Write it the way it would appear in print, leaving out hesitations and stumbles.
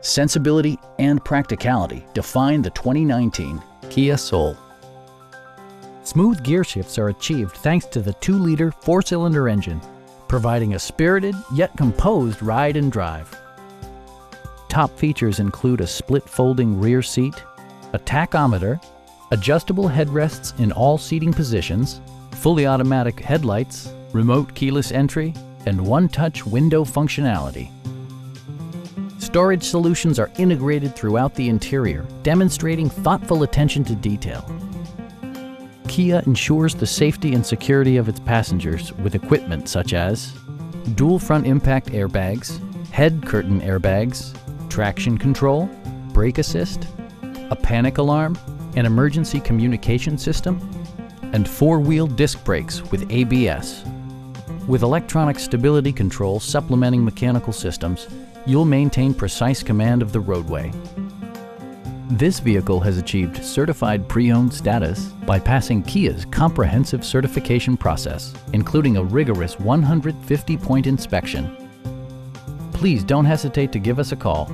Sensibility and practicality define the 2019 Kia Soul. Smooth gear shifts are achieved thanks to the 2-liter 4-cylinder engine, providing a spirited yet composed ride and drive. Top features include a split folding rear seat, a tachometer, adjustable headrests in all seating positions, fully automatic headlights, remote keyless entry, and one-touch window functionality. Storage solutions are integrated throughout the interior, demonstrating thoughtful attention to detail. Kia ensures the safety and security of its passengers with equipment such as dual front impact airbags, head curtain airbags, traction control, brake assist, a panic alarm, an emergency communication system, and 4-wheel disc brakes with ABS. With electronic stability control supplementing mechanical systems, you'll maintain precise command of the roadway. This vehicle has achieved certified pre-owned status by passing Kia's comprehensive certification process, including a rigorous 150-point inspection. Please don't hesitate to give us a call.